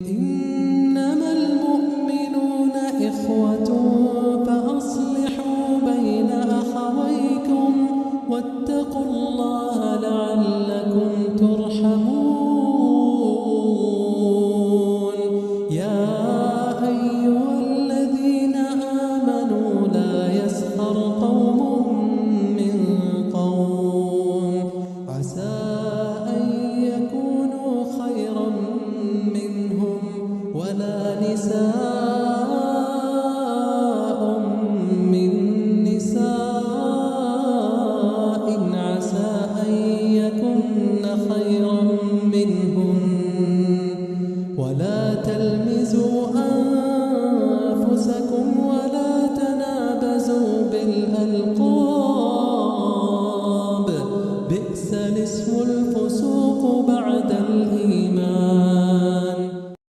إنما المؤمنون إخوة فأصلحوا بين أخويكم واتقوا الله لعلكم ترحمون. يا أيها الذين آمنوا لا يسخر قوم من قوم عسى أن يكونوا خيرا منهم ولا نساء من نساء عسى أن يكن خيرا منهن ولا تلمزوا أنفسكم